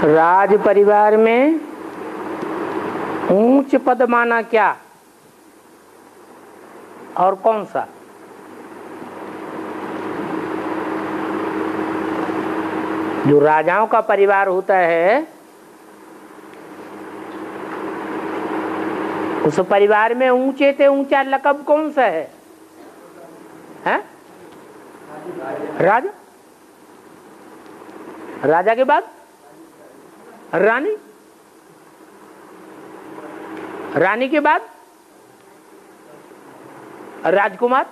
राज परिवार में ऊंच पद माना क्या और कौन सा? जो राजाओं का परिवार होता है उस परिवार में ऊंचे से ऊंचा लक़ब कौन सा है? हैं? राजा। राजा के बाद रानी, रानी के बाद राजकुमार।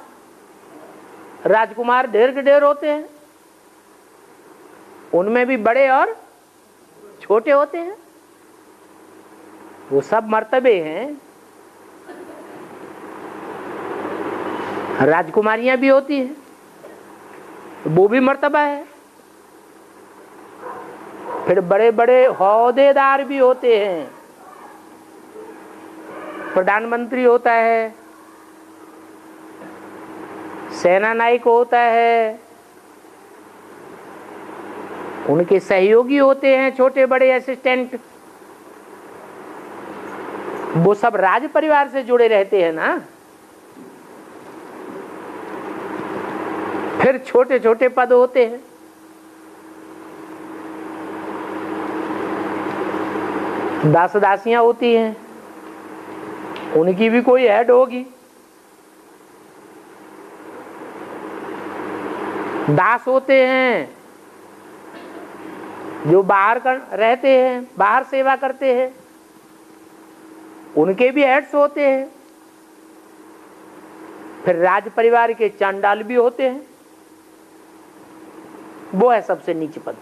राजकुमार ढेर के ढेर होते हैं, उनमें भी बड़े और छोटे होते हैं। वो सब मर्तबे हैं। राजकुमारियां भी होती हैं, वो भी मर्तबा है। फिर बड़े बड़े ओहदेदार भी होते हैं। प्रधानमंत्री होता है, सेना नायक होता है, उनके सहयोगी होते हैं छोटे बड़े असिस्टेंट। वो सब राज परिवार से जुड़े रहते हैं ना। फिर छोटे छोटे पद होते हैं। दास दासियां होती हैं, उनकी भी कोई हेड होगी। दास होते हैं जो बाहर रहते हैं, बाहर सेवा करते हैं, उनके भी हेड्स होते हैं। फिर राज परिवार के चांडाल भी होते हैं, वो है सबसे नीचे पद।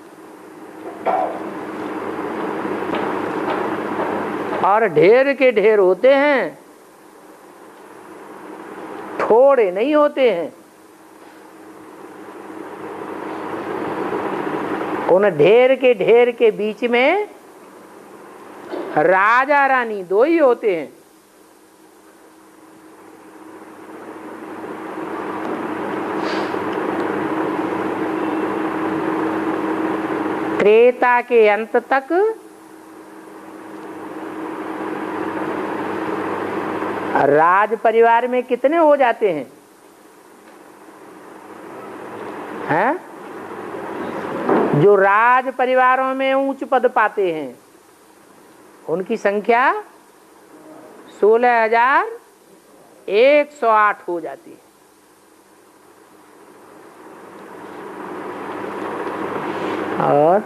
और ढेर के ढेर होते हैं, थोड़े नहीं होते हैं। उन ढेर के बीच में राजा रानी दो ही होते हैं। त्रेता के अंत तक राज परिवार में कितने हो जाते हैं? हैं? जो राज परिवारों में उच्च पद पाते हैं उनकी संख्या 16,108 हो जाती है। और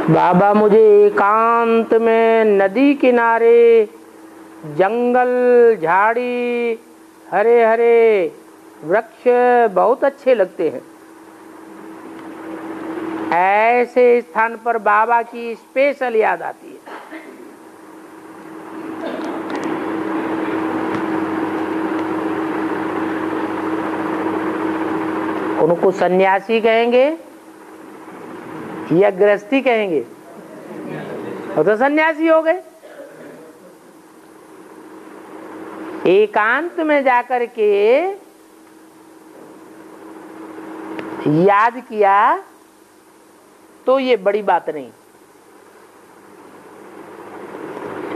बाबा मुझे एकांत में नदी किनारे जंगल झाड़ी हरे हरे वृक्ष बहुत अच्छे लगते हैं। ऐसे स्थान पर बाबा की स्पेशल याद आती है। उनको सन्यासी कहेंगे या गृहस्थी कहेंगे? वो तो सन्यासी हो गए। एकांत में जाकर के याद किया तो ये बड़ी बात नहीं,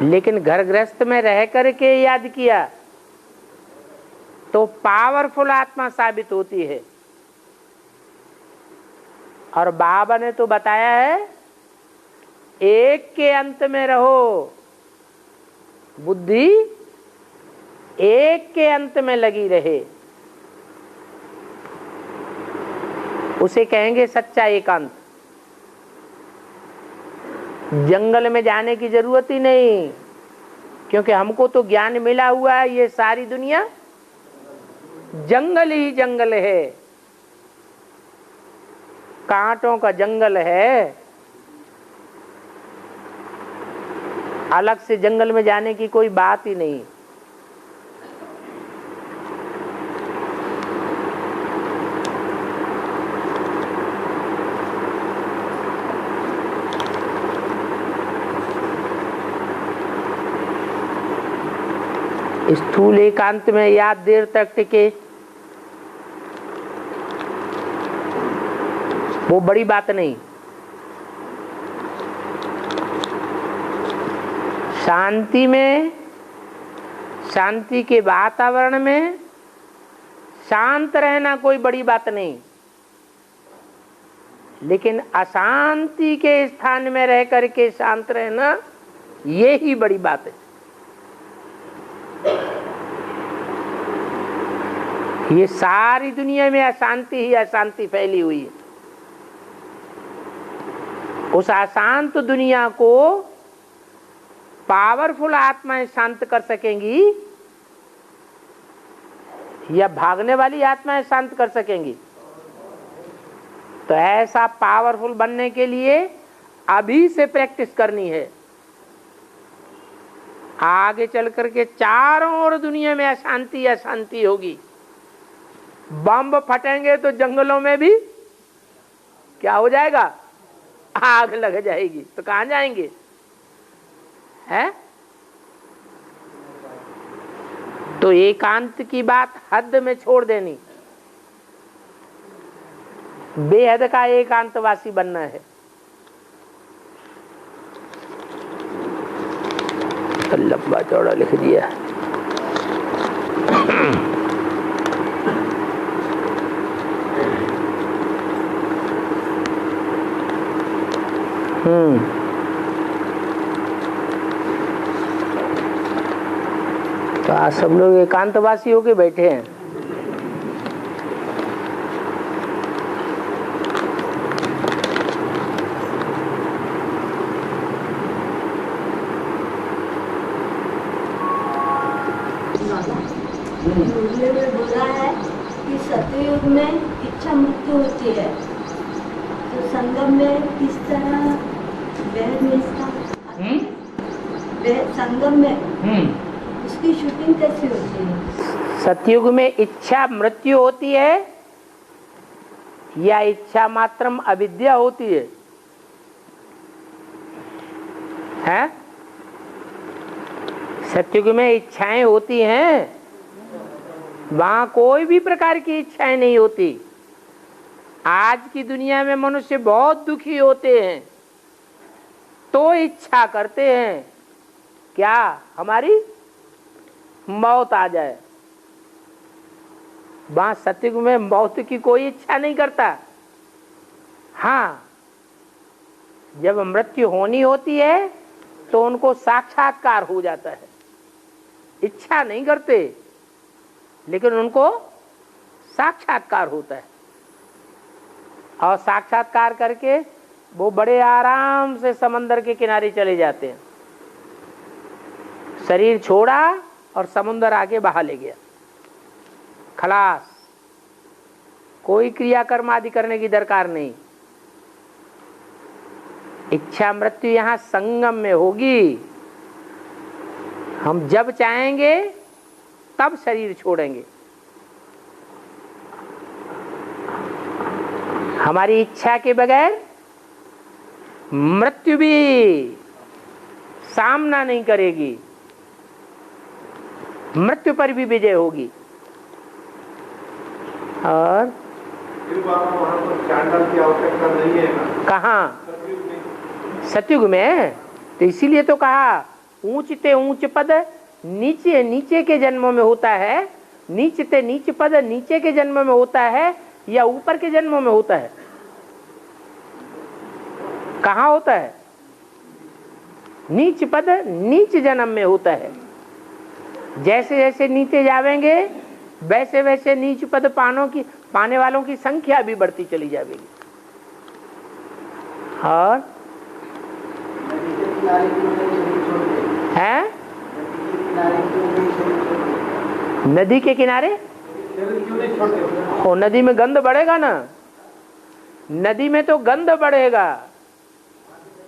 लेकिन घर गृहस्थ में रह करके याद किया तो पावरफुल आत्मा साबित होती है। और बाबा ने तो बताया है, एक के अंत में रहो, बुद्धि एक के अंत में लगी रहे, उसे कहेंगे सच्चा एकांत। जंगल में जाने की जरूरत ही नहीं, क्योंकि हमको तो ज्ञान मिला हुआ है ये सारी दुनिया जंगल ही जंगल है, कांटों का जंगल है। अलग से जंगल में जाने की कोई बात ही नहीं। स्थूल एकांत में याद देर तक टिके, वो बड़ी बात नहीं। शांति में, शांति के वातावरण में शांत रहना कोई बड़ी बात नहीं, लेकिन अशांति के स्थान में रह करके शांत रहना, ये ही बड़ी बात है। ये सारी दुनिया में अशांति ही अशांति फैली हुई है। उस अशांत दुनिया को पावरफुल आत्माएं शांत कर सकेंगी या भागने वाली आत्माएं शांत कर सकेंगी? तो ऐसा पावरफुल बनने के लिए अभी से प्रैक्टिस करनी है। आगे चल करके चारों ओर दुनिया में अशांति अशांति होगी। बम फटेंगे तो जंगलों में भी क्या हो जाएगा? आग लग जाएगी। तो कहां जाएंगे? है? तो एकांत की बात हद में छोड़ देनी, बेहद का एकांतवासी बनना है। तो लंबा चौड़ा लिख दिया। तो आज सब लोग एकांतवासी होके बैठे हैं। मुझे में बोला है कि सतयुग में इच्छा मृत्यु होती है, तो संगम में किस तरह बेहद निष्ठा, संगम में उसकी शूटिंग कैसी होती है? सतयुग में इच्छा मृत्यु होती है या इच्छा मात्रम अविद्या होती है? हैं? सतयुग में इच्छाएं होती हैं, वहां कोई भी प्रकार की इच्छाएं नहीं होती। आज की दुनिया में मनुष्य बहुत दुखी होते हैं तो इच्छा करते हैं क्या? हमारी मौत आ जाए। वहां सतयुग में मौत की कोई इच्छा नहीं करता। हाँ, जब मृत्यु होनी होती है तो उनको साक्षात्कार हो जाता है। इच्छा नहीं करते, लेकिन उनको साक्षात्कार होता है, और साक्षात्कार करके वो बड़े आराम से समंदर के किनारे चले जाते हैं। शरीर छोड़ा और समुद्र आगे बहा ले गया, खलास। कोई क्रियाकर्म आदि करने की दरकार नहीं। इच्छा मृत्यु यहाँ संगम में होगी। हम जब चाहेंगे तब शरीर छोड़ेंगे। हमारी इच्छा के बगैर मृत्यु भी सामना नहीं करेगी, मृत्यु पर भी विजय होगी। और चांडाल की आवश्यकता नहीं है ना? कहाँ? सतयुग में। तो इसीलिए तो कहा ऊंचते ऊंच पद नीचे नीचे के जन्मों में होता है। नीचते नीच पद नीचे के जन्म में होता है या ऊपर के जन्मों में होता है? कहाँ होता है? नीच पद नीच जन्म में होता है। जैसे जैसे नीचे जावेंगे वैसे वैसे नीच पद पाने वालों की संख्या भी बढ़ती चली जाएगी। और है नदी के किनारे हो, नदी में गंध बढ़ेगा ना। नदी में तो गंध बढ़ेगा,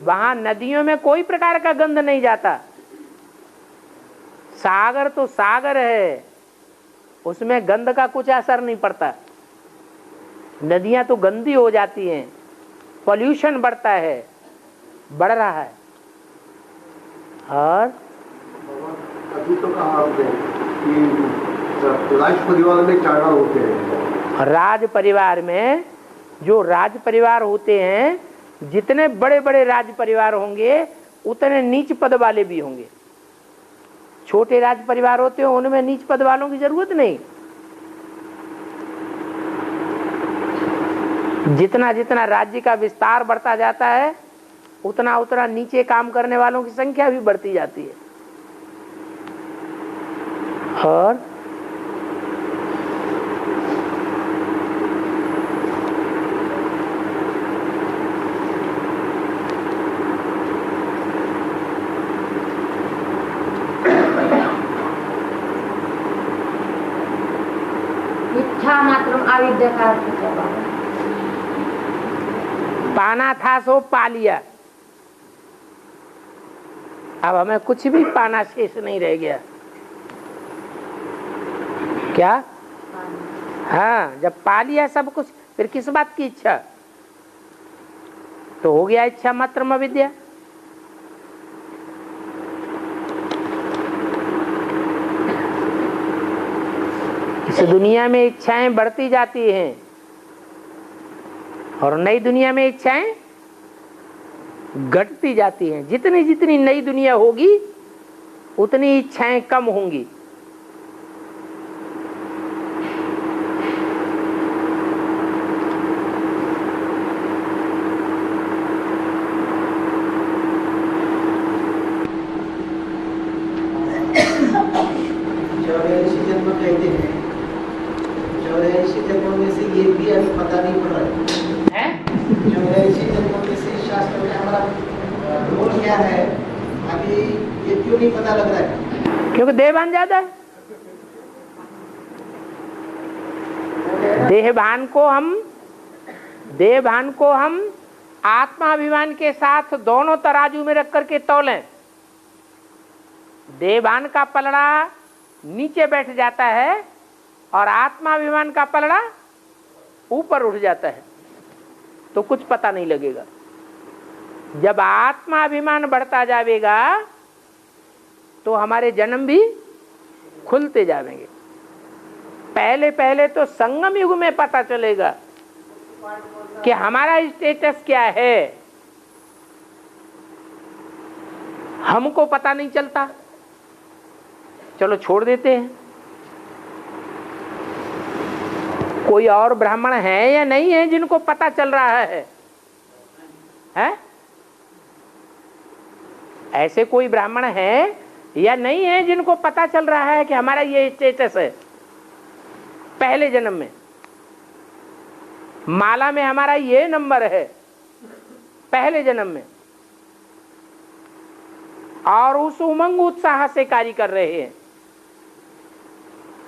वहां नदियों में कोई प्रकार का गंध नहीं जाता। सागर तो सागर है, उसमें गंध का कुछ असर नहीं पड़ता। नदियां तो गंदी हो जाती हैं, पॉल्यूशन बढ़ता है, बढ़ रहा है। और अभी तो कहाँ कि राज परिवार में 4 होते हैं। राज परिवार में जो राज परिवार होते हैं, जितने बड़े बड़े राज परिवार होंगे उतने नीच पद वाले भी होंगे। छोटे राज परिवार होते हैं उनमें नीच पद वालों की जरूरत नहीं। जितना जितना राज्य का विस्तार बढ़ता जाता है उतना उतना नीचे काम करने वालों की संख्या भी बढ़ती जाती है। और इच्छा मात्र अविद्या का अर्थ क्या बाबा? पाना था सो पा लिया, अब हमें कुछ भी पाना शेष नहीं रह गया। क्या? हाँ, जब पा लिया सब कुछ फिर किस बात की इच्छा? तो हो गया इच्छा मात्र अविद्या। इस दुनिया में इच्छाएं बढ़ती जाती हैं और नई दुनिया में इच्छाएं घटती जाती हैं। जितनी जितनी नई दुनिया होगी उतनी इच्छाएं कम होंगी। पता नहीं पड़ रहा है 84 जन्मों में से शास्त्र में हमारा रोल क्या है, अभी ये क्यों नहीं पता लग रहा है? क्योंकि देहभान ज्यादा है। देहभान को हम आत्माभिमान के साथ दोनों तराजू में रख करके तौलें। देहभान का पलड़ा नीचे बैठ जाता है और आत्माभिमान का पलड़ा ऊपर उठ जाता है, तो कुछ पता नहीं लगेगा। जब आत्माभिमान बढ़ता जाएगा तो हमारे जन्म भी खुलते जाएंगे। पहले पहले तो संगम युग में पता चलेगा कि हमारा स्टेटस क्या है, हमको पता नहीं चलता। चलो छोड़ देते हैं। कोई और ब्राह्मण है या नहीं है जिनको पता चल रहा है? ऐसे कोई ब्राह्मण है या नहीं है जिनको पता चल रहा है कि हमारा ये स्टेटस है? पहले जन्म में माला में हमारा ये नंबर है, पहले जन्म में, और उस उमंग उत्साह से कार्य कर रहे हैं।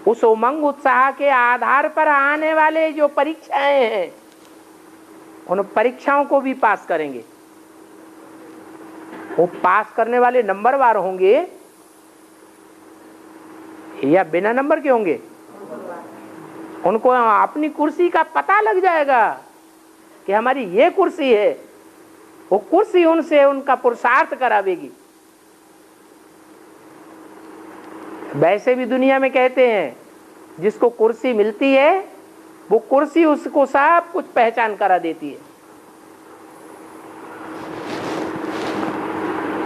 उस उमंग उत्साह के आधार पर आने वाले जो परीक्षाएं हैं उन परीक्षाओं को भी पास करेंगे। वो पास करने वाले नंबरवार होंगे या बिना नंबर के होंगे? उनको अपनी कुर्सी का पता लग जाएगा कि हमारी ये कुर्सी है। वो कुर्सी उनसे उनका पुरुषार्थ करावेगी। वैसे भी दुनिया में कहते हैं जिसको कुर्सी मिलती है वो कुर्सी उसको सब कुछ पहचान करा देती है।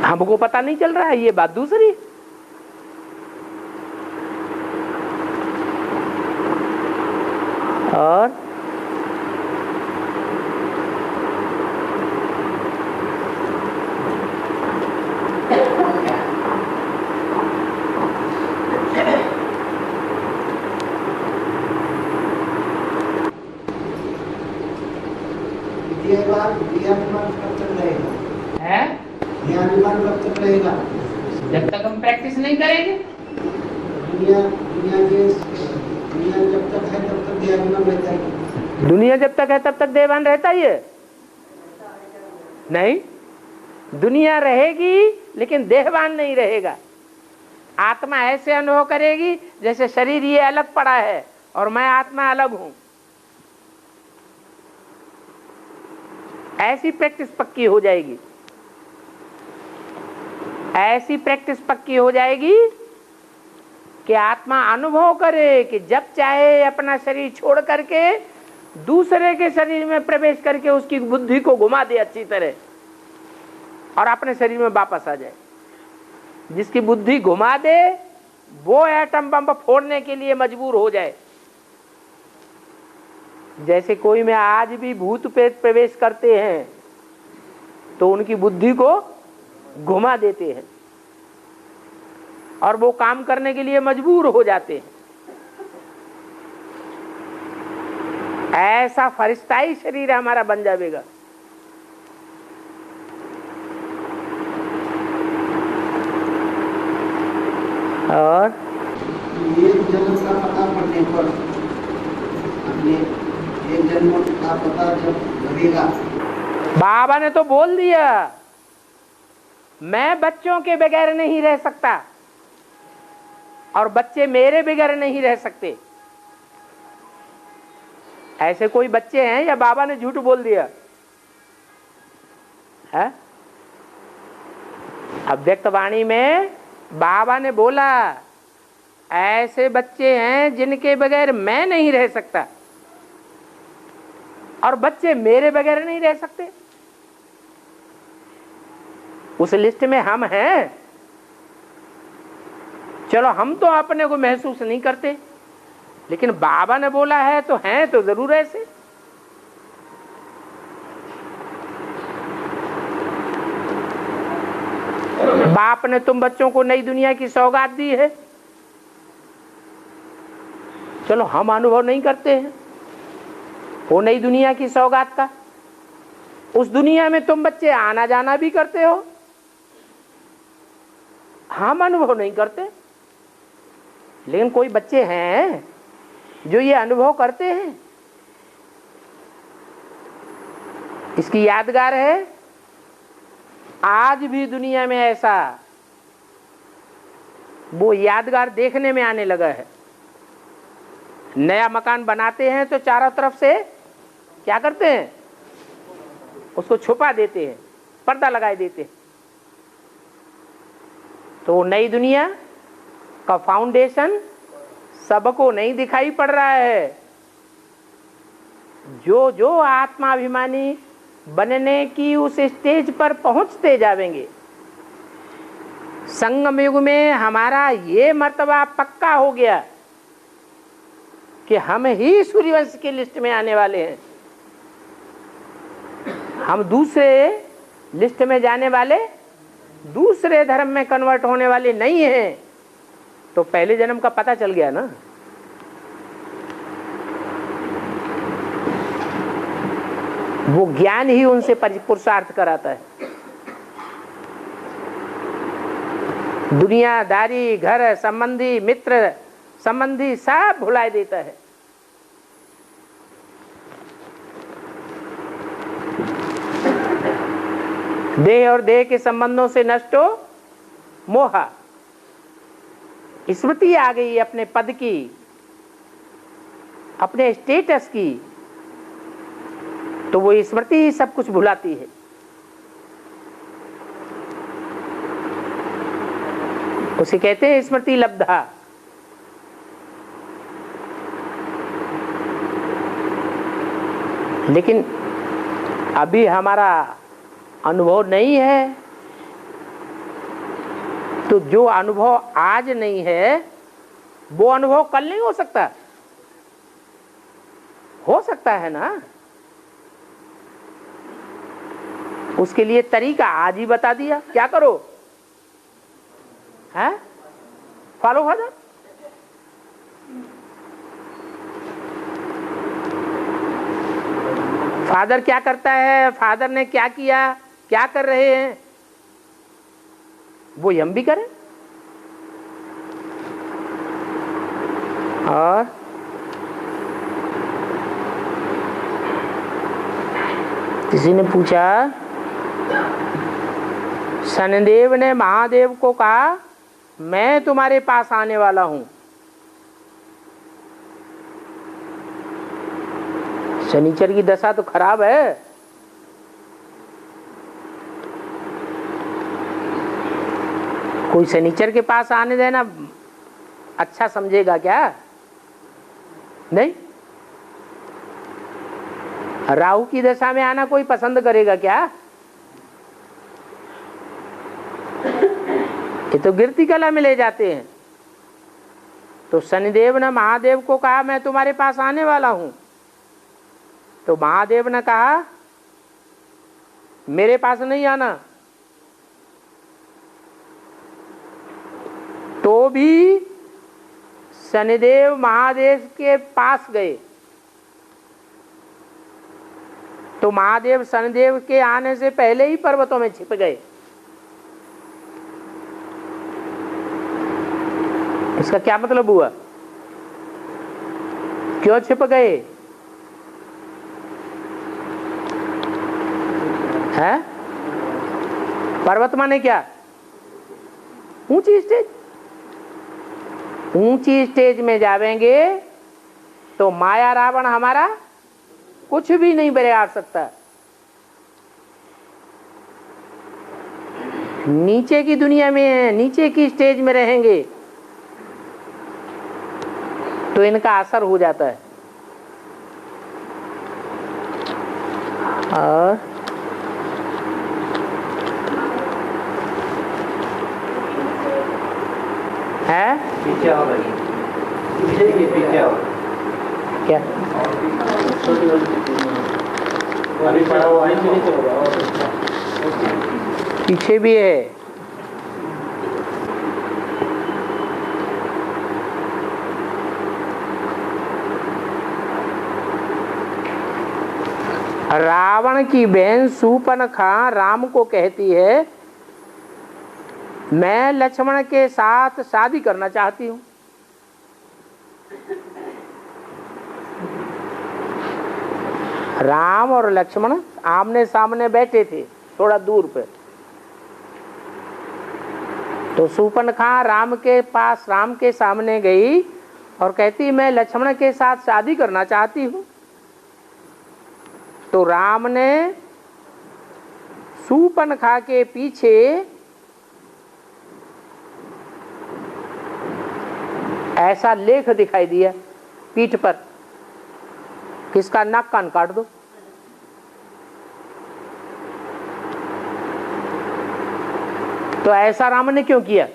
हमको पता नहीं चल रहा है, ये बात दूसरी। और कब तक रहेगा? जब तक हम प्रैक्टिस नहीं करेंगे। दुनिया जब तक है तब तक देहाभिमान रहता है। दुनिया जब तक है तब तक देहभान रहता ही है? नहीं, दुनिया रहेगी लेकिन देहभान नहीं रहेगा। आत्मा ऐसे अनुभव करेगी जैसे शरीर ये अलग पड़ा है और मैं आत्मा अलग हूं। ऐसी प्रैक्टिस पक्की हो जाएगी, ऐसी प्रैक्टिस पक्की हो जाएगी कि आत्मा अनुभव करे कि जब चाहे अपना शरीर छोड़ करके दूसरे के शरीर में प्रवेश करके उसकी बुद्धि को घुमा दे अच्छी तरह और अपने शरीर में वापस आ जाए। जिसकी बुद्धि घुमा दे वो एटम बम फोड़ने के लिए मजबूर हो जाए। जैसे कोई में आज भी भूत प्रेत प्रवेश करते हैं तो उनकी बुद्धि को घुमा देते हैं और वो काम करने के लिए मजबूर हो जाते हैं। ऐसा फरिश्ताई शरीर हमारा बन जाएगा। और एक जन्म का पता पड़ने पर अपने एक जन्म का पता जब लगेगा, बाबा ने तो बोल दिया मैं बच्चों के बगैर नहीं रह सकता और बच्चे मेरे बगैर नहीं रह सकते। ऐसे कोई बच्चे हैं या बाबा ने झूठ बोल दिया है? अव्यक्त वाणी में बाबा ने बोला ऐसे बच्चे हैं जिनके बगैर मैं नहीं रह सकता और बच्चे मेरे बगैर नहीं रह सकते। उस लिस्ट में हम हैं। चलो हम तो अपने को महसूस नहीं करते, लेकिन बाबा ने बोला है तो हैं तो जरूर ऐसे। बाप ने तुम बच्चों को नई दुनिया की सौगात दी है, चलो हम अनुभव नहीं करते हैं वो नई दुनिया की सौगात का। उस दुनिया में तुम बच्चे आना जाना भी करते हो, हम अनुभव नहीं करते। लेकिन कोई बच्चे हैं जो ये अनुभव करते हैं। इसकी यादगार है आज भी दुनिया में ऐसा वो यादगार देखने में आने लगा है। नया मकान बनाते हैं तो चारों तरफ से क्या करते हैं, उसको छुपा देते हैं, पर्दा लगाए देते हैं। तो नई दुनिया का फाउंडेशन सबको नहीं दिखाई पड़ रहा है। जो जो आत्माभिमानी बनने की उस स्टेज पर पहुंचते जाएंगे, संगम युग में हमारा ये मर्तबा पक्का हो गया कि हम ही सूर्यवंश की लिस्ट में आने वाले हैं। हम दूसरे लिस्ट में जाने वाले, दूसरे धर्म में कन्वर्ट होने वाले नहीं हैं। तो पहले जन्म का पता चल गया ना। वो ज्ञान ही उनसे पुरुषार्थ कराता है। दुनियादारी, घर संबंधी, मित्र संबंधी सब भुला देता है। देह और देह के संबंधों से नष्ट हो मोह। स्मृति आ गई अपने पद की, अपने स्टेटस की, तो वो स्मृति ही सब कुछ भुलाती है। उसे कहते हैं स्मृति लब्धा। लेकिन अभी हमारा अनुभव नहीं है, तो जो अनुभव आज नहीं है वो अनुभव कल नहीं हो सकता। हो सकता है ना। उसके लिए तरीका आज ही बता दिया, क्या करो है, फॉलो फादर। फादर क्या करता है, फादर ने क्या किया, क्या कर रहे हैं, वो हम भी करें। और किसी ने पूछा, शनिदेव ने महादेव को कहा मैं तुम्हारे पास आने वाला हूं। शनिचर की दशा तो खराब है। कोई शनिचर के पास आने देना अच्छा समझेगा क्या? नहीं। राहु की दशा में आना कोई पसंद करेगा क्या? ये तो गिरती कला में ले जाते हैं। तो शनिदेव ने महादेव को कहा मैं तुम्हारे पास आने वाला हूं, तो महादेव ने कहा मेरे पास नहीं आना। तो भी शनिदेव महादेव के पास गए, तो महादेव शनिदेव के आने से पहले ही पर्वतों में छिप गए। इसका क्या मतलब हुआ? क्यों छिप गए? हैं? पर्वत माने क्या? ऊंची स्टेज। ऊंची स्टेज में जावेंगे तो माया रावण हमारा कुछ भी नहीं बिगाड़ सकता। नीचे की दुनिया में, नीचे की स्टेज में रहेंगे तो इनका असर हो जाता है। और है पीछे आओ भाई, पीछे आओ। क्या? अभी पड़ा हुआ है, पीछे भी है। रावण की बहन शूर्पणखा राम को कहती है मैं लक्ष्मण के साथ शादी करना चाहती हूं। राम और लक्ष्मण आमने सामने बैठे थे थोड़ा दूर पे। तो शूर्पणखा राम के पास, राम के सामने गई और कहती मैं लक्ष्मण के साथ शादी करना चाहती हूं। तो राम ने शूर्पणखा के पीछे ऐसा लेख दिखाई दिया पीठ पर, किसका नाक कान काट दो। तो ऐसा राम ने क्यों किया?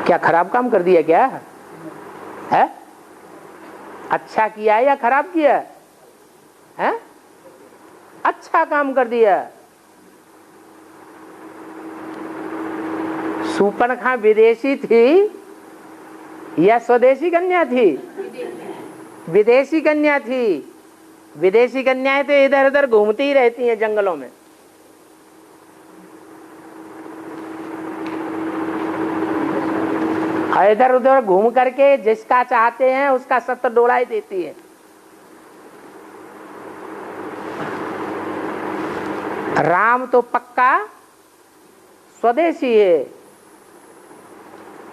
क्या खराब काम कर दिया क्या है? अच्छा किया या खराब किया है? अच्छा काम कर दिया। शूर्पणखा विदेशी थी या स्वदेशी कन्या थी? विदेशी कन्या थी। विदेशी कन्याएं तो इधर उधर घूमती ही रहती हैं जंगलों में। इधर उधर घूम करके जिसका चाहते हैं उसका सत्य डोलाई देती है। राम तो पक्का स्वदेशी है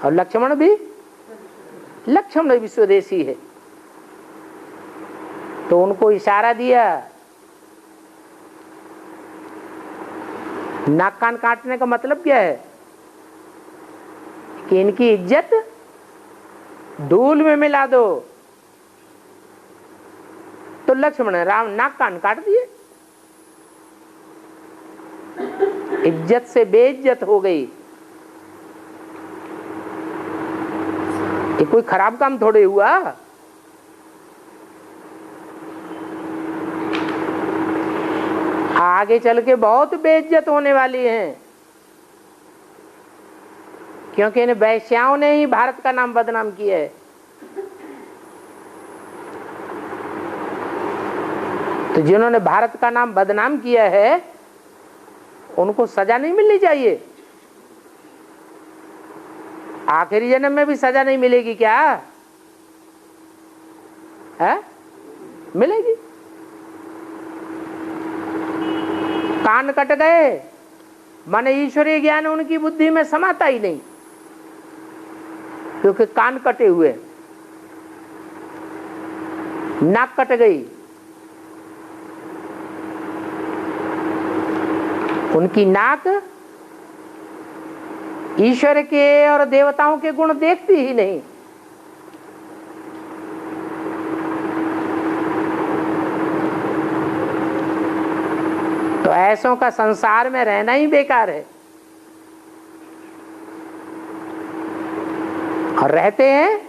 और लक्ष्मण भी स्वदेशी है। तो उनको इशारा दिया। नाक कान काटने का मतलब क्या है? कि इनकी इज्जत धूल में मिला दो। तो लक्ष्मण ने राम नाक कान काट दिए। इज्जत से बेइज्जत हो गई। ये कोई खराब काम थोड़े हुआ। आगे चल के बहुत बेइज्जत होने वाली है, क्योंकि इन वैश्याओं ने ही भारत का नाम बदनाम किया है। तो जिन्होंने भारत का नाम बदनाम किया है उनको सजा नहीं मिलनी चाहिए? आखिरी जन्म में भी सजा नहीं मिलेगी क्या है? मिलेगी। कान कट गए माने ईश्वरीय ज्ञान उनकी बुद्धि में समाता ही नहीं, क्योंकि कान कटे हुए। नाक कट गई उनकी नाक ईश्वर के और देवताओं के गुण देखती ही नहीं। तो ऐसों का संसार में रहना ही बेकार है। और रहते हैं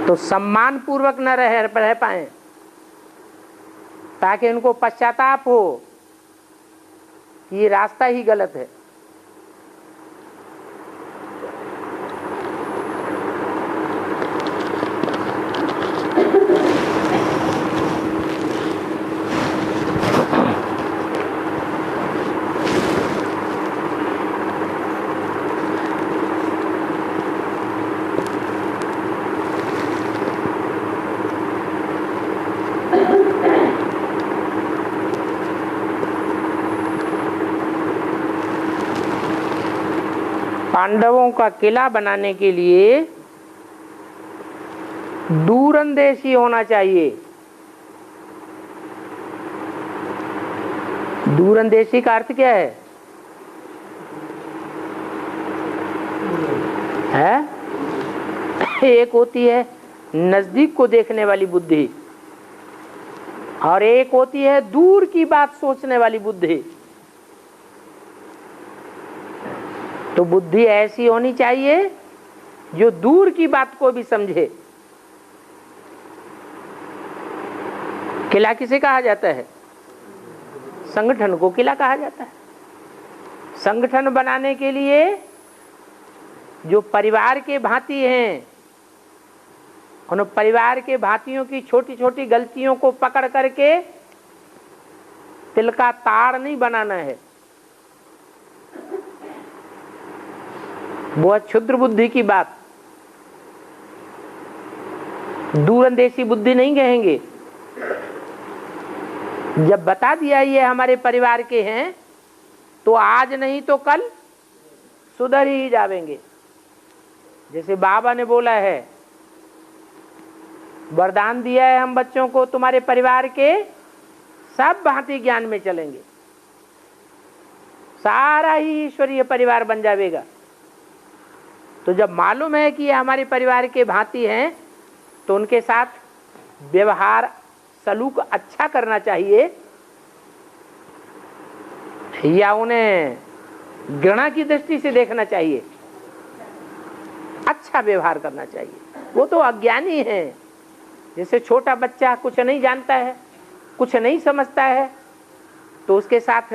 तो सम्मान पूर्वक न रह पाए, ताकि उनको पश्चाताप हो कि ये रास्ता ही गलत है। पांडवों का किला बनाने के लिए दूरंदेशी होना चाहिए। दूरंदेशी का अर्थ क्या है? एक होती है नजदीक को देखने वाली बुद्धि, और एक होती है दूर की बात सोचने वाली बुद्धि। तो बुद्धि ऐसी होनी चाहिए जो दूर की बात को भी समझे। किला किसे कहा जाता है? संगठन को किला कहा जाता है। संगठन बनाने के लिए जो परिवार के भांति हैं, उन परिवार के भांतियों की छोटी छोटी गलतियों को पकड़ करके तिल का ताड़ नहीं बनाना है। वो क्षुद्र बुद्धि की बात, दूरंदेशी बुद्धि नहीं कहेंगे। जब बता दिया ये हमारे परिवार के हैं, तो आज नहीं तो कल सुधर ही जावेंगे। जैसे बाबा ने बोला है, वरदान दिया है हम बच्चों को, तुम्हारे परिवार के सब भांति ज्ञान में चलेंगे, सारा ही ईश्वरीय परिवार बन जाएगा। तो जब मालूम है कि ये हमारे परिवार के भांति हैं, तो उनके साथ व्यवहार सलूक अच्छा करना चाहिए, या उन्हें घृणा की दृष्टि से देखना चाहिए। अच्छा व्यवहार करना चाहिए। वो तो अज्ञानी है। जैसे छोटा बच्चा कुछ नहीं जानता है, कुछ नहीं समझता है, तो उसके साथ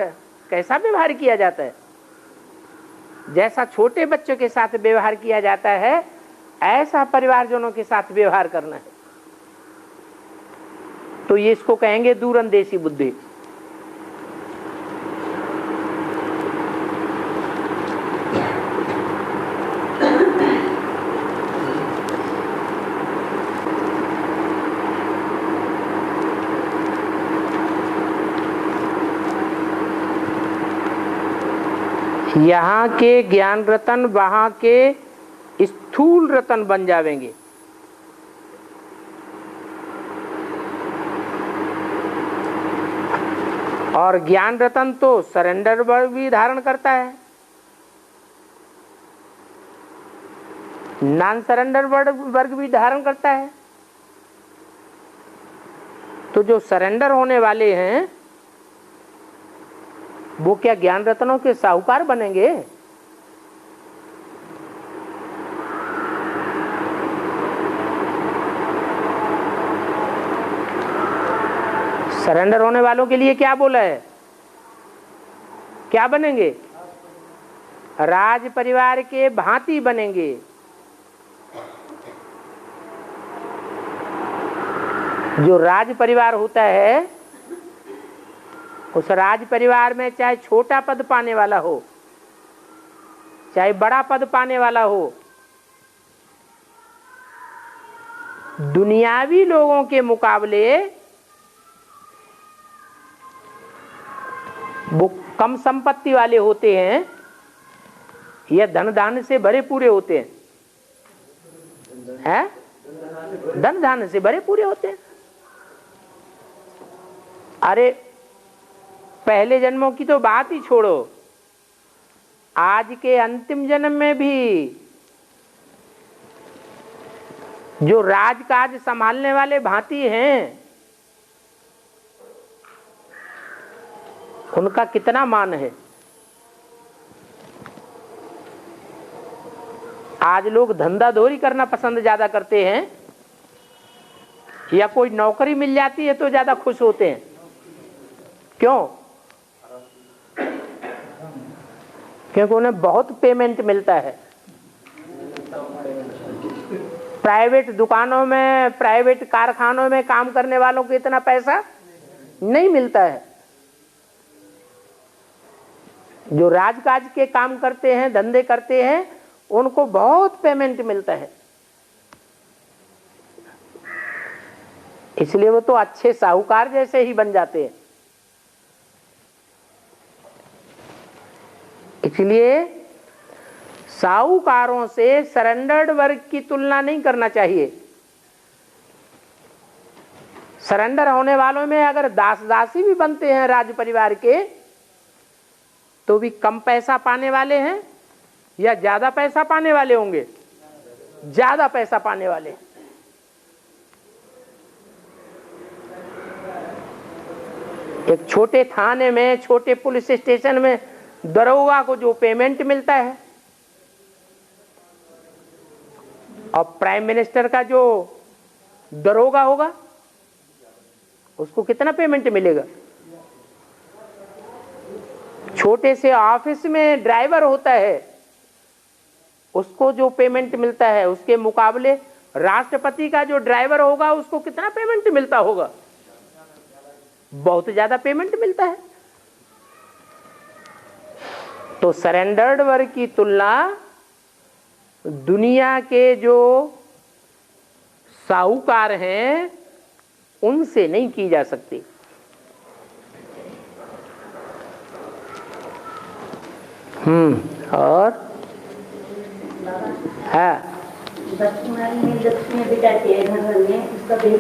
कैसा व्यवहार किया जाता है? जैसा छोटे बच्चों के साथ व्यवहार किया जाता है, ऐसा परिवारजनों के साथ व्यवहार करना है। तो ये इसको कहेंगे दूरंदेशी बुद्धि। यहाँ के ज्ञान रतन वहाँ के स्थूल रतन बन जावेंगे। और ज्ञान रतन तो सरेंडर वर्ग भी धारण करता है, नॉन सरेंडर वर्ग भी धारण करता है। तो जो सरेंडर होने वाले हैं वो क्या ज्ञान रत्नों के साहूकार बनेंगे? सरेंडर होने वालों के लिए क्या बोला है? क्या बनेंगे? राज परिवार के भांति बनेंगे। जो राज परिवार होता है, उस राज परिवार में चाहे छोटा पद पाने वाला हो, चाहे बड़ा पद पाने वाला हो, दुनियावी लोगों के मुकाबले वो कम संपत्ति वाले होते हैं या धन धान्य से भरे पूरे होते हैं? धन धान्य से भरे पूरे होते हैं। अरे पहले जन्मों की तो बात ही छोड़ो, आज के अंतिम जन्म में भी जो राजकाज संभालने वाले भांति हैं, उनका कितना मान है। आज लोग धंधा धोरी करना पसंद ज्यादा करते हैं, या कोई नौकरी मिल जाती है तो ज्यादा खुश होते हैं। क्यों? क्योंकि उन्हें बहुत पेमेंट मिलता है। प्राइवेट दुकानों में, प्राइवेट कारखानों में काम करने वालों को इतना पैसा नहीं मिलता है। जो राजकाज के काम करते हैं, धंधे करते हैं, उनको बहुत पेमेंट मिलता है। इसलिए वो तो अच्छे साहूकार जैसे ही बन जाते हैं। इसलिए साहूकारों से सरेंडर्ड वर्ग की तुलना नहीं करना चाहिए। सरेंडर होने वालों में अगर दास दासी भी बनते हैं राज परिवार के, तो भी कम पैसा पाने वाले हैं या ज्यादा पैसा पाने वाले होंगे? ज्यादा पैसा पाने वाले। एक छोटे थाने में, छोटे पुलिस स्टेशन में दरोगा को जो पेमेंट मिलता है, और प्राइम मिनिस्टर का जो दरोगा होगा उसको कितना पेमेंट मिलेगा? छोटे से ऑफिस में ड्राइवर होता है, उसको जो पेमेंट मिलता है, उसके मुकाबले राष्ट्रपति का जो ड्राइवर होगा उसको कितना पेमेंट मिलता होगा? बहुत ज्यादा पेमेंट मिलता है। तो सरेंडर्ड वर्ग की तुलना दुनिया के जो साहूकार हैं उनसे नहीं की जा सकती। और हाँ, लक्ष्मी बिठाती है घर घर में, उसका भेद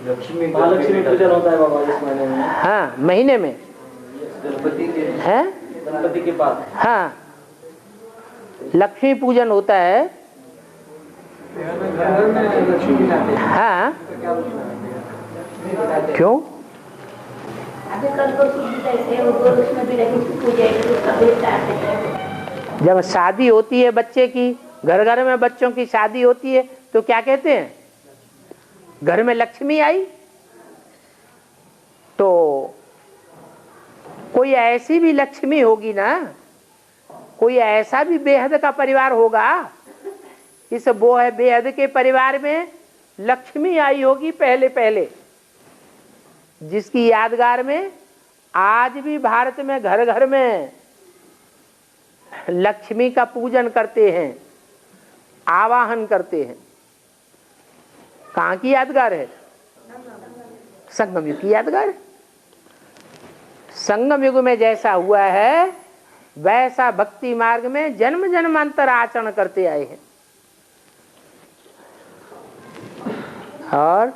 लक्ष्मी महालक्ष्मी पूजन होता है बाबा इस महीने में। हाँ, महीने में गणपति के है, गणपति के बाद हाँ लक्ष्मी पूजन होता है। घर में लक्ष्मी बिठाते हैं। हाँ, क्यों? जब शादी होती है बच्चे की, घर घर में बच्चों की शादी होती है, तो क्या कहते हैं? घर में लक्ष्मी आई। तो कोई ऐसी भी लक्ष्मी होगी ना, कोई ऐसा भी बेहद का परिवार होगा, इस वो है बेहद के परिवार में लक्ष्मी आई होगी पहले पहले, जिसकी यादगार में आज भी भारत में घर घर में लक्ष्मी का पूजन करते हैं, आवाहन करते हैं। कहाँ की यादगार है? संगम युग की यादगार। संगम युग में जैसा हुआ है वैसा भक्ति मार्ग में जन्म जन्मांतर आचरण करते आए हैं। और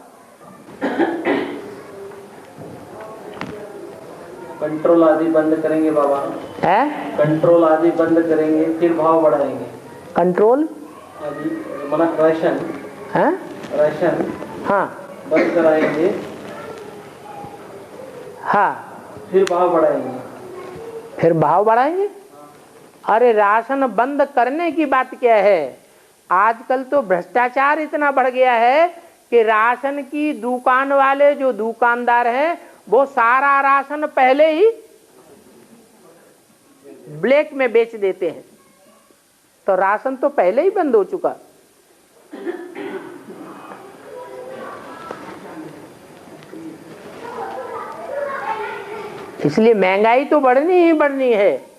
कंट्रोल आदि बंद करेंगे बाबा है, कंट्रोल आदि बंद करेंगे, फिर भाव बढ़ाएंगे। कंट्रोल आदि मना राशन है, राशन हाँ बंद कराएंगे, हाँ, फिर भाव बढ़ाएंगे। फिर भाव बढ़ाएंगे। अरे राशन बंद करने की बात क्या है? आजकल तो भ्रष्टाचार इतना बढ़ गया है कि राशन की दुकान वाले जो दुकानदार हैं वो सारा राशन पहले ही ब्लैक में बेच देते हैं। तो राशन तो पहले ही बंद हो चुका। इसलिए महंगाई तो बढ़नी ही बढ़नी है।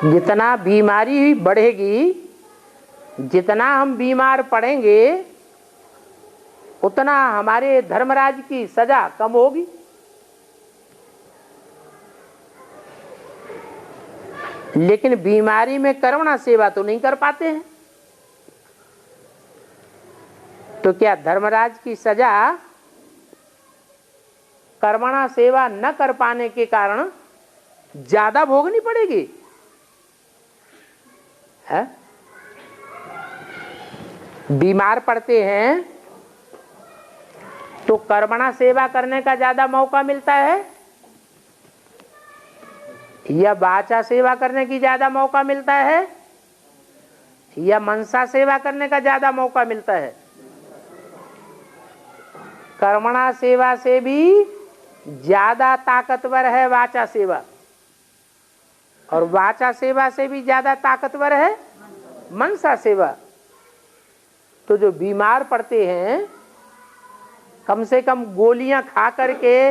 जितना बीमारी बढ़ेगी, जितना हम बीमार पड़ेंगे, उतना हमारे धर्मराज की सजा कम होगी। लेकिन बीमारी में करुणा सेवा तो नहीं कर पाते हैं। तो क्या धर्मराज की सजा कर्मणा सेवा न कर पाने के कारण ज्यादा भोगनी पड़ेगी? है? बीमार पड़ते हैं तो कर्मणा सेवा करने का ज्यादा मौका मिलता है या वाचा सेवा करने की ज्यादा मौका मिलता है या मनसा सेवा करने का ज्यादा मौका मिलता है? कर्मणा सेवा से भी ज्यादा ताकतवर है वाचा सेवा, और वाचा सेवा से भी ज्यादा ताकतवर है मनसा सेवा। तो जो बीमार पड़ते हैं कम से कम गोलियां खा करके,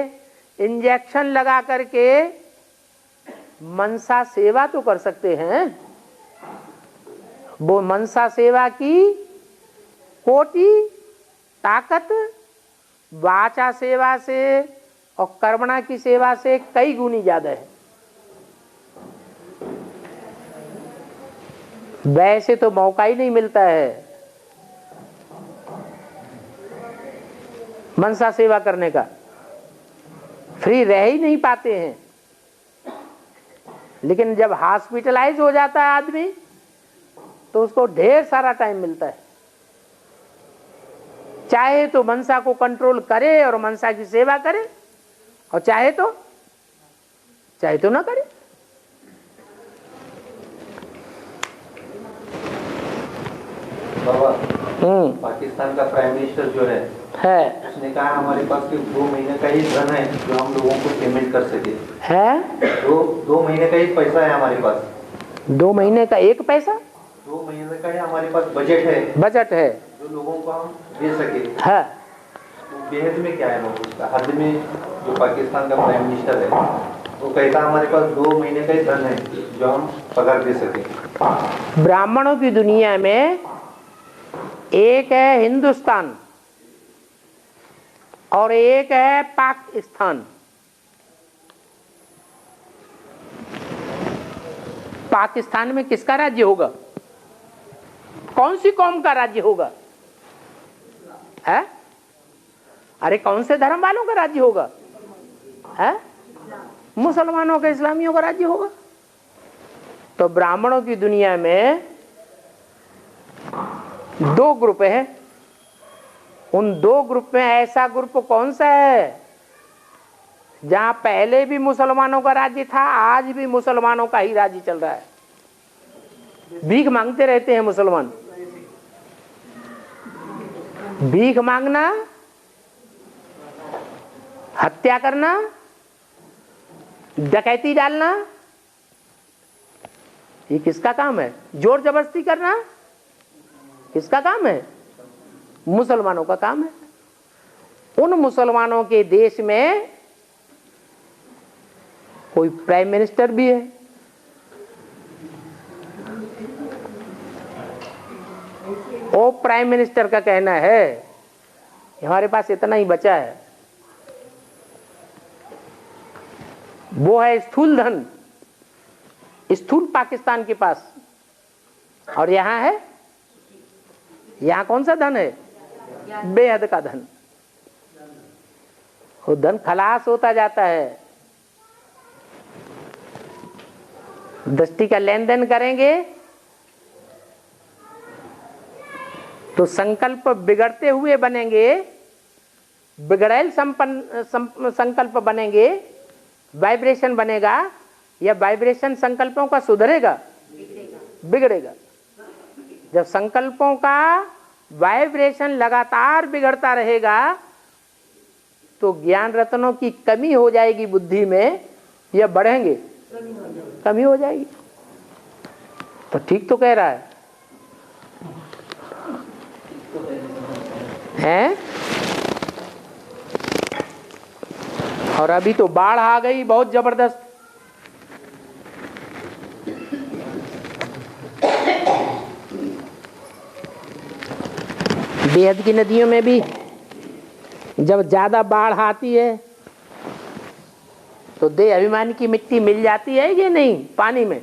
इंजेक्शन लगा करके मनसा सेवा तो कर सकते हैं। वो मनसा सेवा की कोटि ताकत वाचा सेवा से और कर्मणा की सेवा से कई गुनी ज्यादा है। वैसे तो मौका ही नहीं मिलता है मनसा सेवा करने का, फ्री रह ही नहीं पाते हैं। लेकिन जब हॉस्पिटलाइज हो जाता है आदमी तो उसको ढेर सारा टाइम मिलता है, चाहे तो मनसा को कंट्रोल करे और मनसा की सेवा करे, और चाहे तो ना करे। बाबा, पाकिस्तान का प्राइम मिनिस्टर जो है उसने कहा हमारे पास कि 2 महीने का ही धन है जो हम लोगों को पेमेंट कर सके। है 2 महीने का ही पैसा है हमारे पास। 2 महीने का एक पैसा? 2 महीने का ही हमारे पास बजट है जो लोगों को हम दे सके। है तो बेहद में क्या है लोग उसका हद में जो पाकिस्तान का प्राइम मिनिस्टर है वो कहता हमारे पास 2 महीने का ही धन है जो हम पगार दे सके। ब्राह्मणों की दुनिया में एक है हिंदुस्तान और एक है पाकिस्तान। पाकिस्तान में किसका राज्य होगा? कौन सी कौम का राज्य होगा? है? अरे कौन से धर्म वालों का राज्य होगा? है? मुसलमानों का, इस्लामियों का राज्य होगा। तो ब्राह्मणों की दुनिया में 2 ग्रुप हैं। उन 2 ग्रुप में ऐसा ग्रुप कौन सा है जहां पहले भी मुसलमानों का राज्य था, आज भी मुसलमानों का ही राज्य चल रहा है? भीख मांगते रहते हैं मुसलमान। भीख मांगना, हत्या करना, डकैती डालना, ये किसका काम है? जोर जबरदस्ती करना किसका काम है? मुसलमानों का काम है। उन मुसलमानों के देश में कोई प्राइम मिनिस्टर भी है। वो प्राइम मिनिस्टर का कहना है हमारे पास इतना ही बचा है, वो है स्थूल धन, स्थूल पाकिस्तान के पास। और यहां है, यहां कौन सा धन है? बेहद का धन। वो धन खलास होता जाता है। दृष्टि का लेन देन करेंगे तो संकल्प बिगड़ते हुए बनेंगे, बिगड़ैल संकल्प बनेंगे, वाइब्रेशन बनेगा, या वाइब्रेशन संकल्पों का सुधरेगा? बिगड़ेगा। जब संकल्पों का वाइब्रेशन लगातार बिगड़ता रहेगा तो ज्ञान रत्नों की कमी हो जाएगी बुद्धि में, या बढ़ेंगे? कमी हो जाएगी। तो ठीक तो कह रहा है, हैं? और अभी तो बाढ़ आ गई बहुत जबरदस्त। बेहद की नदियों में भी जब ज्यादा बाढ़ आती है तो देह अभिमान की मिट्टी मिल जाती है या नहीं पानी में?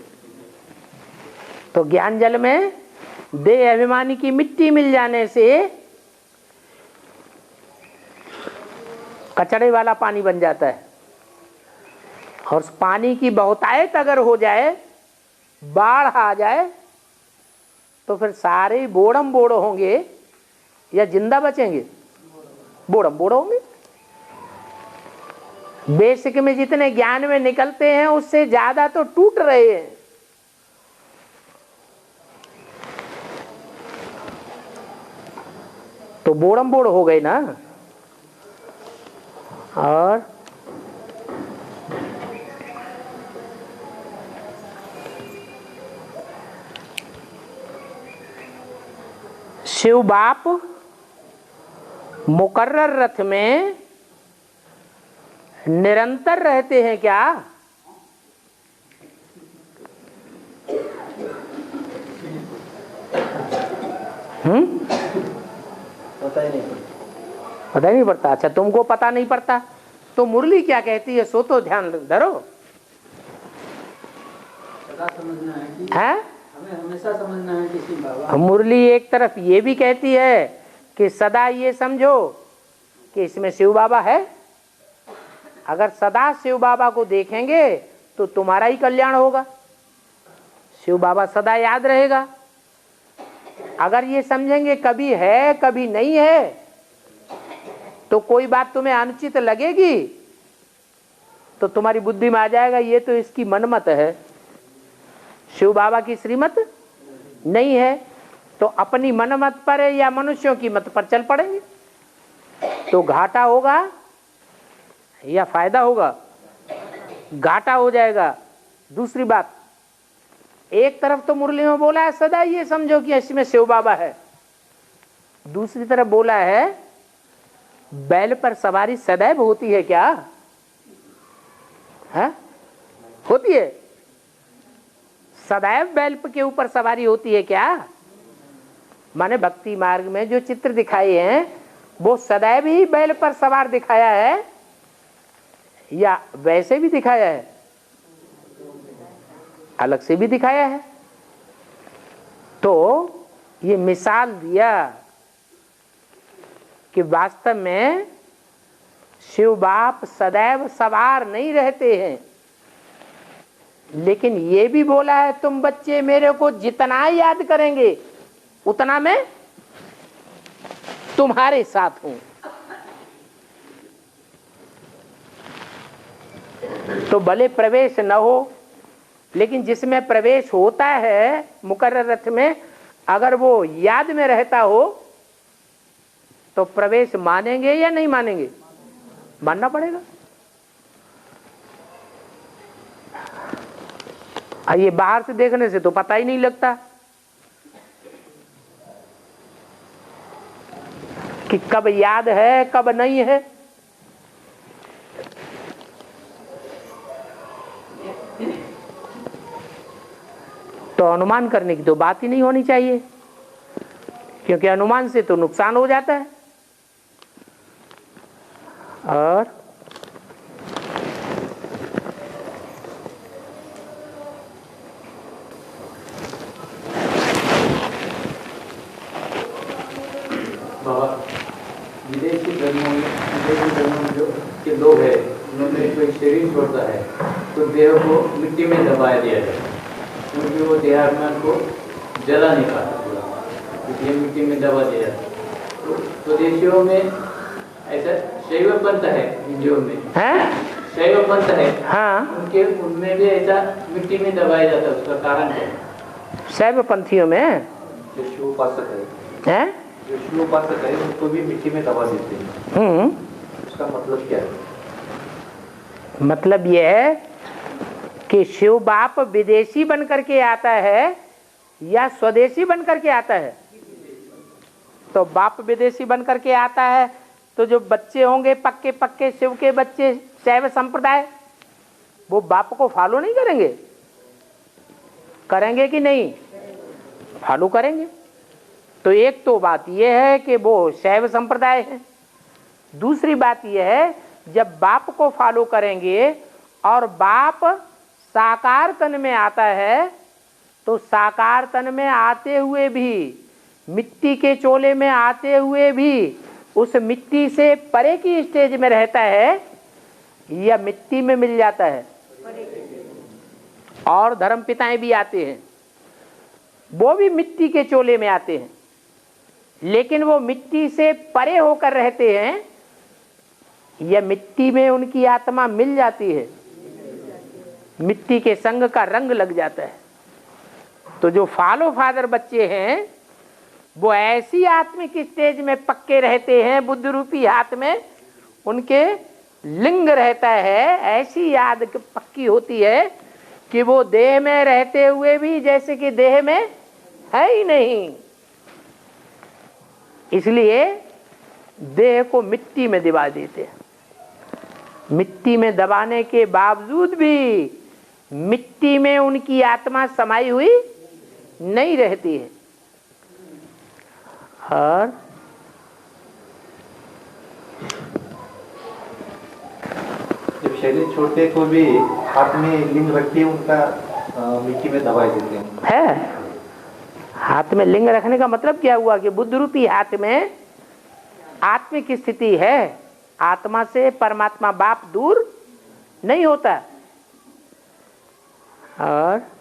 तो ज्ञान जल में देह अभिमानी की मिट्टी मिल जाने से कचड़े वाला पानी बन जाता है। और उस पानी की बहुतायत अगर हो जाए, बाढ़ आ जाए, तो फिर सारे बोड़म बोड़ होंगे या जिंदा बचेंगे? बोड़म बोड़ होंगे। बेसिक में जितने ज्ञान में निकलते हैं उससे ज्यादा तो टूट रहे हैं। तो बोड़म बोड़ हो गए ना। और शिव बाप मुकर्रर रथ में निरंतर रहते हैं क्या? पता ही नहीं पड़ता। पता ही नहीं पड़ता। अच्छा, तुमको पता नहीं पड़ता तो मुरली क्या कहती है सो तो ध्यान धरो। सदा समझना है कि है हमें हमेशा समझना है कि शिव बाबा। मुरली एक तरफ ये भी कहती है कि सदा ये समझो कि इसमें शिव बाबा है। अगर सदा शिव बाबा को देखेंगे तो तुम्हारा ही कल्याण होगा, शिव बाबा सदा याद रहेगा। अगर ये समझेंगे कभी है कभी नहीं है, तो कोई बात तुम्हें अनुचित लगेगी तो तुम्हारी बुद्धि में आ जाएगा ये तो इसकी मनमत है, शिव बाबा की श्रीमत नहीं है। तो अपनी मनमत पर या मनुष्यों की मत पर चल पड़ेंगे तो घाटा होगा या फायदा होगा? घाटा हो जाएगा। दूसरी बात, एक तरफ तो मुरली में बोला है सदा ये समझो कि इसमें शिव बाबा है, दूसरी तरफ बोला है बैल पर सवारी सदैव होती है क्या? है? होती है? सदैव बैल के ऊपर सवारी होती है क्या? माने भक्ति मार्ग में जो चित्र दिखाए हैं वो सदैव ही बैल पर सवार दिखाया है या वैसे भी दिखाया है, अलग से भी दिखाया है? तो ये मिसाल दिया कि वास्तव में शिव बाप सदैव सवार नहीं रहते हैं, लेकिन ये भी बोला है तुम बच्चे मेरे को जितना याद करेंगे उतना मैं तुम्हारे साथ हूं। तो भले प्रवेश न हो, लेकिन जिसमें प्रवेश होता है मुकर्रर रथ में, अगर वो याद में रहता हो तो प्रवेश मानेंगे या नहीं मानेंगे? मानना पड़ेगा। ये बाहर से देखने से तो पता ही नहीं लगता कि कब याद है कब नहीं है। तो अनुमान करने की तो बात ही नहीं होनी चाहिए, क्योंकि अनुमान से तो नुकसान हो जाता है। और बाबा विदेशी धर्मों में जो के लोग हैं उन्होंने कोई शरीर छोड़ता है तो देह को मिट्टी में दबाया दिया जाए, क्योंकि वो देहात्मान को जला नहीं पाता पूरा, इसलिए मिट्टी में दबा दिया जाता। तो देशियों में ऐसा शैव पंथ है, हिंदुओं में शैव पंथ है, हाँ, उनके उनमें भी ऐसा मिट्टी में दबाया जाता है। उसका कारण क्या है? शैव पंथियों में जो शिव उपासक है, जो शिव उपासक है उनको भी मिट्टी में दबा देते हैं। उसका मतलब क्या है? मतलब यह है कि शिव बाप विदेशी बन करके आता है या स्वदेशी बन करके आता है? तो बाप विदेशी बन करके आता है तो जो बच्चे होंगे पक्के पक्के शिव के बच्चे शैव संप्रदाय, वो बाप को फॉलो नहीं करेंगे? करेंगे कि नहीं? फॉलो करेंगे। तो एक तो बात यह है कि वो शैव संप्रदाय है। दूसरी बात यह है जब बाप को फॉलो करेंगे और बाप साकार तन में आता है तो साकार तन में आते हुए भी, मिट्टी के चोले में आते हुए भी उस मिट्टी से परे की स्टेज में रहता है या मिट्टी में मिल जाता है? और धर्म पिताएं भी आते हैं, वो भी मिट्टी के चोले में आते हैं, लेकिन वो मिट्टी से परे होकर रहते हैं या मिट्टी में उनकी आत्मा मिल जाती है, मिट्टी के संग का रंग लग जाता है। तो जो फॉलो फादर बच्चे हैं वो ऐसी आत्मिक स्टेज में पक्के रहते हैं, बुद्ध रूपी हाथ में उनके लिंग रहता है, ऐसी याद पक्की होती है कि वो देह में रहते हुए भी जैसे कि देह में है ही नहीं। इसलिए देह को मिट्टी में दबा देते हैं। मिट्टी में दबाने के बावजूद भी मिट्टी में उनकी आत्मा समाई हुई नहीं रहती है। और जब शरीर छोड़ते को भी हाथ में लिंग रख के उनका मिट्टी में दबा देते हैं। हाथ में लिंग रखने का मतलब क्या हुआ कि बुद्ध रूपी हाथ में आत्मिक स्थिति है, आत्मा से परमात्मा बाप दूर नहीं होता। और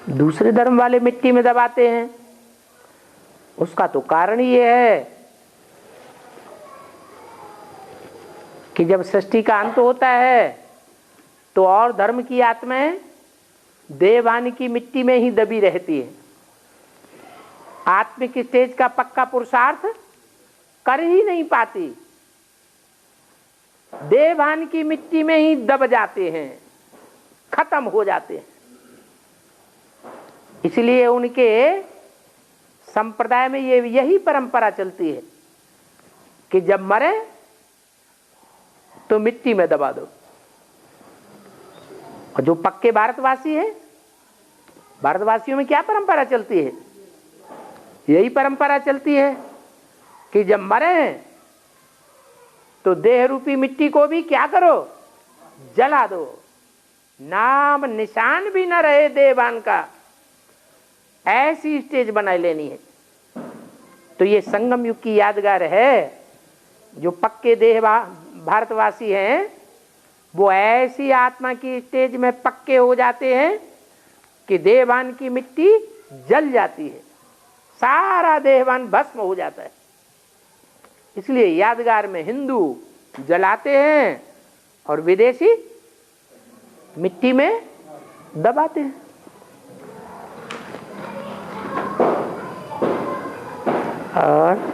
दूसरे धर्म वाले मिट्टी में दबाते हैं, उसका तो कारण ये है कि जब सृष्टि का अंत होता है तो और धर्म की आत्माएं देवान की मिट्टी में ही दबी रहती है, आत्मिक स्टेज का पक्का पुरुषार्थ कर ही नहीं पाती, देवान की मिट्टी में ही दब जाते हैं, खत्म हो जाते हैं। इसलिए उनके संप्रदाय में यही परंपरा चलती है कि जब मरे तो मिट्टी में दबा दो। और जो पक्के भारतवासी हैं, भारतवासियों में क्या परंपरा चलती है? यही परंपरा चलती है कि जब मरे तो देह रूपी मिट्टी को भी क्या करो, जला दो, नाम निशान भी न रहे देवान का, ऐसी स्टेज बनाई लेनी है। तो ये संगम युग की यादगार है। जो पक्के देह भारतवासी हैं वो ऐसी आत्मा की स्टेज में पक्के हो जाते हैं कि देवान की मिट्टी जल जाती है, सारा देवान भस्म हो जाता है। इसलिए यादगार में हिंदू जलाते हैं और विदेशी मिट्टी में दबाते हैं। और